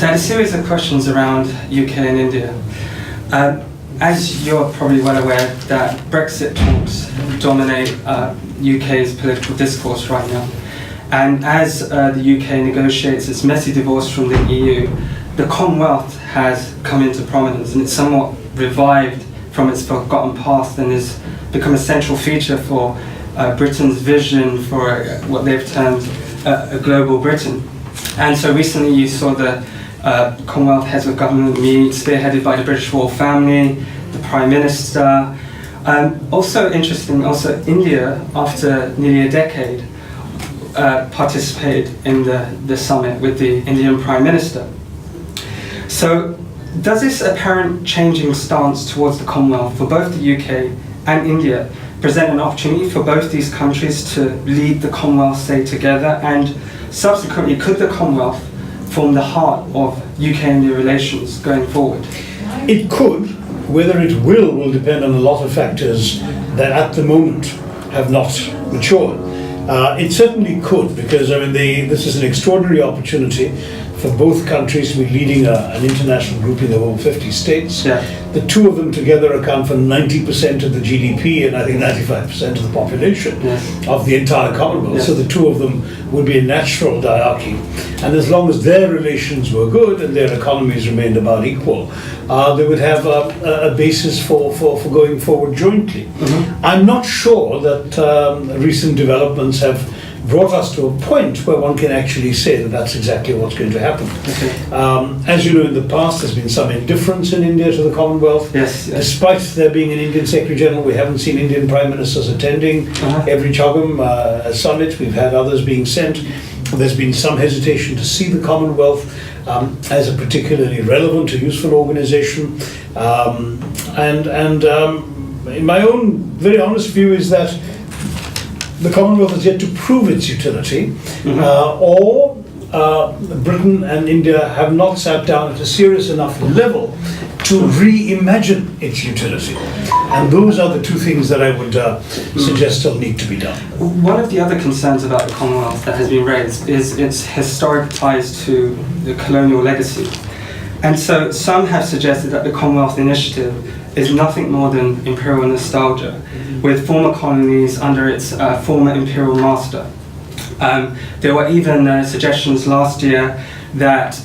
So I had a series of questions around UK and India. As you're probably well aware, that Brexit talks dominate UK's political discourse right now. And as the UK negotiates its messy divorce from the EU, the Commonwealth has come into prominence, and it's somewhat revived from its forgotten past and has become a central feature for Britain's vision for what they've termed a global Britain. And so recently you saw the Commonwealth heads of government meet, spearheaded by the British royal family, the Prime Minister. Also interesting, India, after nearly a decade, participated in the summit with the Indian Prime Minister. So does this apparent changing stance towards the Commonwealth for both the UK and India present an opportunity for both these countries to lead the Commonwealth, say, together? And subsequently, could the Commonwealth form the heart of UK-India relations going forward? It could. Whether it will depend on a lot of factors that at the moment have not matured. It certainly could, because this is an extraordinary opportunity for both countries to be leading an international grouping of over 50 states. Yeah. The two of them together account for 90% of the GDP and I think 95% of the population of the entire Commonwealth. So the two of them would be a natural diarchy. And as long as their relations were good and their economies remained about equal, they would have a basis for going forward jointly. Mm-hmm. I'm not sure that recent developments have brought us to a point where one can actually say that that's exactly what's going to happen. Okay. As you know, in the past there's been some indifference in India to the Commonwealth. Yes. Despite there being an Indian Secretary General, we haven't seen Indian Prime Ministers attending every Chogam summit. We've had others being sent. There's been some hesitation to see the Commonwealth as a particularly relevant or useful organization. And in my own very honest view is that the Commonwealth has yet to prove its utility, or Britain and India have not sat down at a serious enough level to reimagine its utility. And those are the two things that I would suggest still need to be done. One of the other concerns about the Commonwealth that has been raised is its historic ties to the colonial legacy. And so some have suggested that the Commonwealth Initiative is nothing more than imperial nostalgia, with former colonies under its former imperial master. There were even suggestions last year that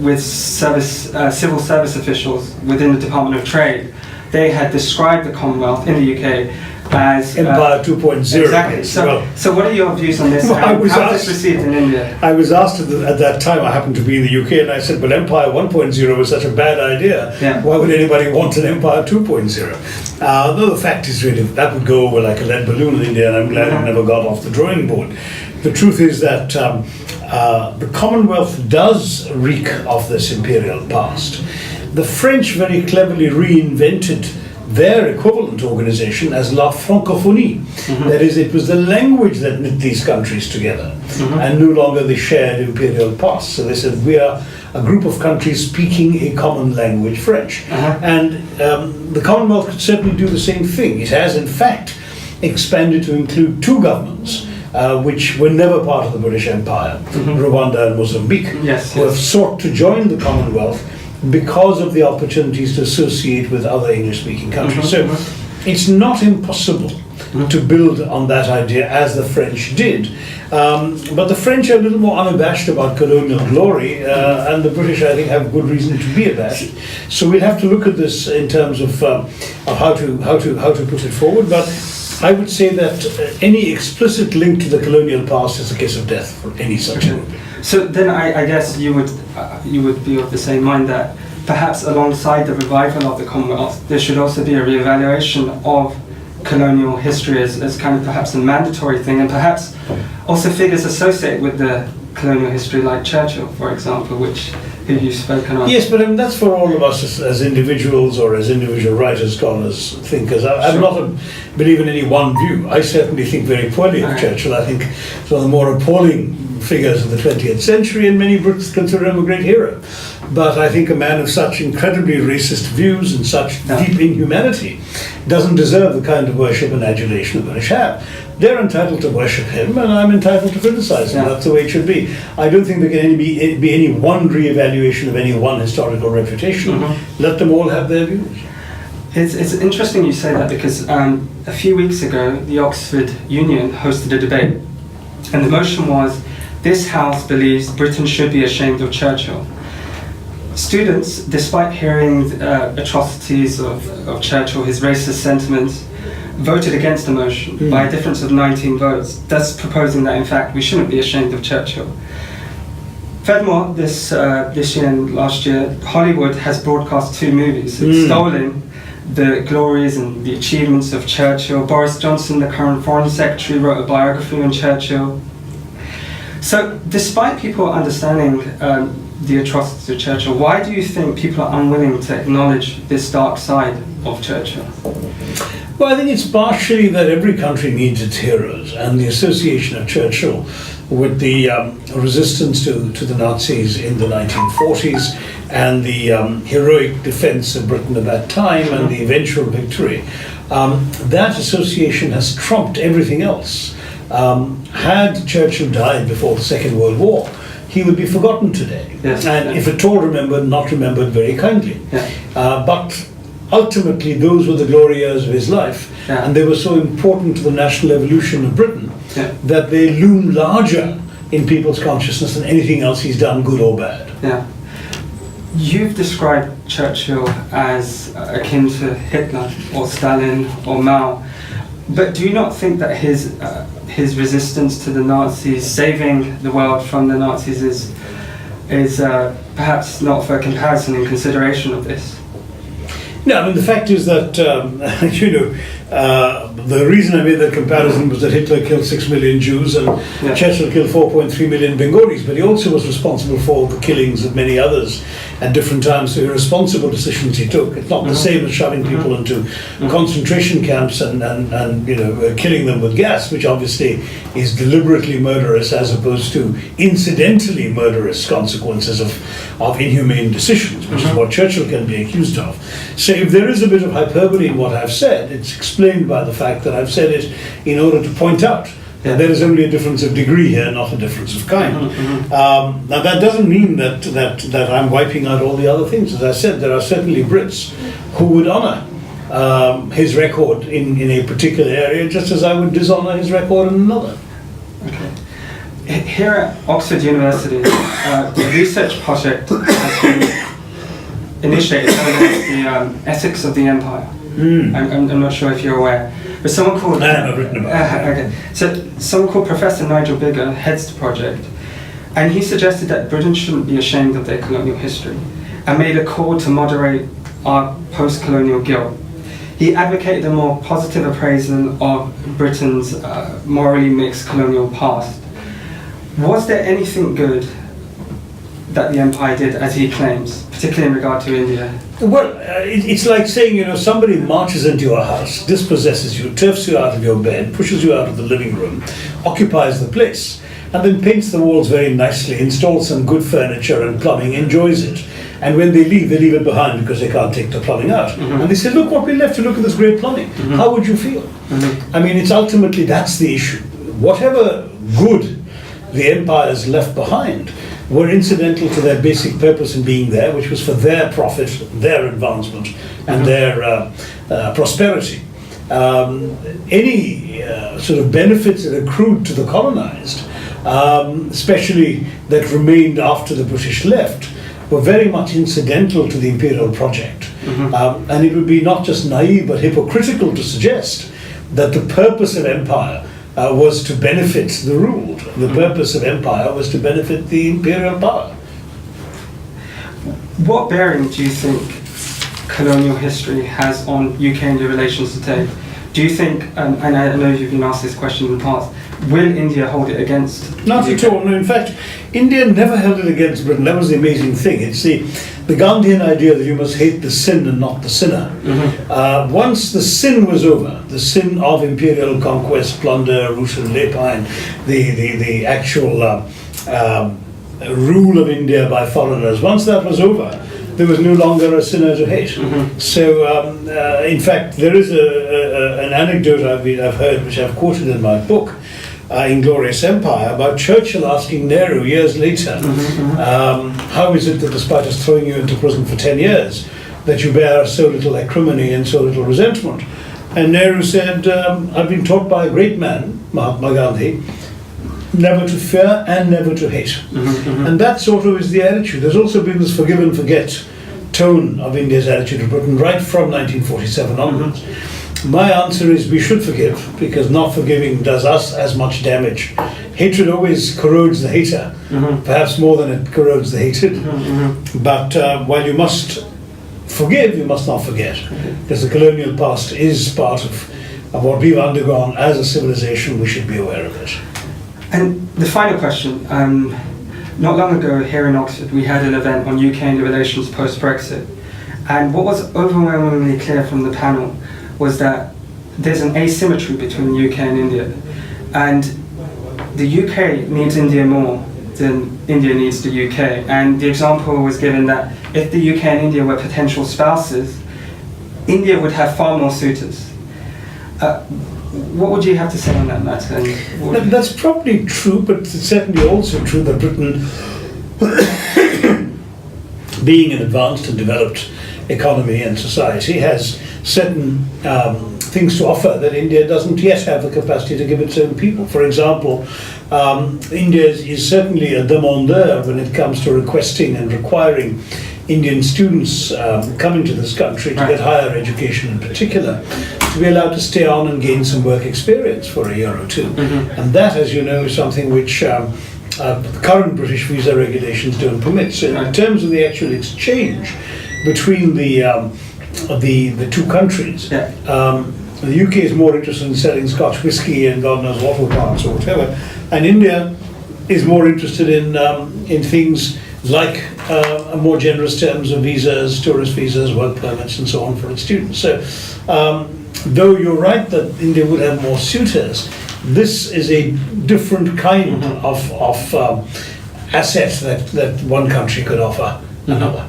with civil service officials within the Department of Trade, they had described the Commonwealth in the UK as Empire 2.0. Exactly. So what are your views on this? How was this received in India? I was asked at that time, I happened to be in the UK, and I said, well, Empire 1.0 was such a bad idea. Yeah. Why would anybody want an Empire 2.0? No, the fact is really that would go over like a lead balloon in India, and I'm glad it never got off the drawing board. The truth is that the Commonwealth does reek of this imperial past. The French very cleverly reinvented their equivalent organization as La Francophonie. That is, it was the language that knit these countries together, and no longer the shared imperial past. So they said, we are a group of countries speaking a common language, French. And the Commonwealth could certainly do the same thing. It has, in fact, expanded to include two governments, which were never part of the British Empire, Rwanda and Mozambique, who have sought to join the Commonwealth because of the opportunities to associate with other English-speaking countries. So it's not impossible to build on that idea as the French did. But the French are a little more unabashed about colonial glory, and the British, I think, have good reason to be abashed. So we'll have to look at this in terms of how to put it forward. But I would say that any explicit link to the colonial past is a kiss of death for any such movement. So then I guess you would be of the same mind that perhaps alongside the revival of the Commonwealth, there should also be a reevaluation of colonial history as kind of perhaps a mandatory thing, and perhaps also figures associated with the colonial history like Churchill, for example, who you've spoken of. Yes, but that's for all of us as individuals or as individual writers, scholars, thinkers. I'm not believe in any one view. I certainly think very poorly of Churchill. I think it's one of the more appalling figures of the 20th century, and many Brits consider him a great hero. But I think a man of such incredibly racist views and such deep inhumanity doesn't deserve the kind of worship and adulation the British have. They're entitled to worship him, and I'm entitled to criticize him. That's the way it should be. I don't think there can be any one re-evaluation of any one historical reputation. Let them all have their views. It's interesting you say that, because a few weeks ago the Oxford Union hosted a debate, and the motion was, this House believes Britain should be ashamed of Churchill. Students, despite hearing atrocities of Churchill, his racist sentiments, voted against the motion by a difference of 19 votes, thus proposing that in fact we shouldn't be ashamed of Churchill. Furthermore, this year and last year, Hollywood has broadcast 2 movies extolling the glories and the achievements of Churchill. Boris Johnson, the current Foreign Secretary, wrote a biography on Churchill. So, despite people understanding the atrocities of Churchill, why do you think people are unwilling to acknowledge this dark side of Churchill? Well, I think it's partially that every country needs its heroes, and the association of Churchill with the resistance to the Nazis in the 1940s and the heroic defense of Britain at that time and the eventual victory, that association has trumped everything else. Had Churchill died before the Second World War, he would be forgotten today, and if at all remembered, not remembered very kindly. But ultimately, those were the glory years of his life, and they were so important to the national evolution of Britain that they loom larger in people's consciousness than anything else he's done, good or bad. You've described Churchill as akin to Hitler or Stalin or Mao, but do you not think that his resistance to the Nazis, saving the world from the Nazis, is perhaps not for comparison in consideration of this? No, I mean, the fact is that, the reason I made that comparison was that Hitler killed 6 million Jews and Churchill killed 4.3 million Bengalis, but he also was responsible for the killings of many others at different times, so irresponsible decisions he took. It's not the same as shoving people into concentration camps and killing them with gas, which obviously is deliberately murderous as opposed to incidentally murderous consequences of inhumane decisions, which is what Churchill can be accused of. So if there is a bit of hyperbole in what I've said, it's explained by the fact that I've said it in order to point out that there is only a difference of degree here, not a difference of kind. Now that doesn't mean that I'm wiping out all the other things. As I said, there are certainly Brits who would honour his record in a particular area, just as I would dishonour his record in another. Here at Oxford University, the research project has been initiated known as the Ethics of the Empire. I'm not sure if you're aware, but someone called I've written about it. So someone called Professor Nigel Bigger heads the project, and he suggested that Britain shouldn't be ashamed of their colonial history, and made a call to moderate our post-colonial guilt. He advocated a more positive appraisal of Britain's morally mixed colonial past. Was there anything good that the empire did, as he claims, particularly in regard to India? Well, it's like saying, somebody marches into your house, dispossesses you, turfs you out of your bed, pushes you out of the living room, occupies the place, and then paints the walls very nicely, installs some good furniture and plumbing, enjoys it. And when they leave it behind because they can't take the plumbing out. And they say, look what we left, to look at this great plumbing. How would you feel? I mean, it's ultimately, that's the issue. Whatever good the empires left behind were incidental to their basic purpose in being there, which was for their profit, their advancement, and their prosperity. Any sort of benefits that accrued to the colonized, especially that remained after the British left, were very much incidental to the imperial project. And it would be not just naive but hypocritical to suggest that the purpose of empire was to benefit the ruled. The purpose of empire was to benefit the imperial power. What bearing do you think colonial history has on UK-India relations today? Do you think, and I know you've been asked this question in the past, will India hold it against? Not at all. No, in fact, India never held it against Britain. That was the amazing thing. It's the Gandhian idea that you must hate the sin and not the sinner. Once the sin was over, the sin of imperial conquest, plunder, root and rapine, the actual rule of India by foreigners. Once that was over, there was no longer a sinner to hate. So, in fact, there is an anecdote I've heard, which I've quoted in my book, Inglorious Empire, about Churchill asking Nehru years later, how is it that despite us throwing you into prison for 10 years, that you bear so little acrimony and so little resentment? And Nehru said, I've been taught by a great man, Mahatma Gandhi, never to fear and never to hate. And that sort of is the attitude. There's also been this forgive and forget tone of India's attitude to Britain right from 1947 onwards. My answer is we should forgive, because not forgiving does us as much damage. Hatred always corrodes the hater, perhaps more than it corrodes the hated. But while you must forgive, you must not forget, because the colonial past is part of what we've undergone as a civilization. We should be aware of it. And the final question, not long ago here in Oxford we had an event on UK-India relations post-Brexit, and what was overwhelmingly clear from the panel was that there's an asymmetry between the UK and India, and the UK needs India more than India needs the UK. And the example was given that if the UK and India were potential spouses, India would have far more suitors. What would you have to say on that matter? That's probably true, but it's certainly also true that Britain, being an advanced and developed economy and society, has certain things to offer that India doesn't yet have the capacity to give its own people. For example, India is certainly a demandeur when it comes to requesting and requiring Indian students coming to this country to get higher education in particular, to be allowed to stay on and gain some work experience for a year or two. And that, as you know, is something which current British visa regulations don't permit. So in terms of the actual exchange between the two countries, the UK is more interested in selling Scotch whisky and God knows what plants or whatever, and India is more interested in things like more generous terms of visas, tourist visas, work permits, and so on for its students. So, though you're right that India would have more suitors, this is a different kind of asset that one country could offer another.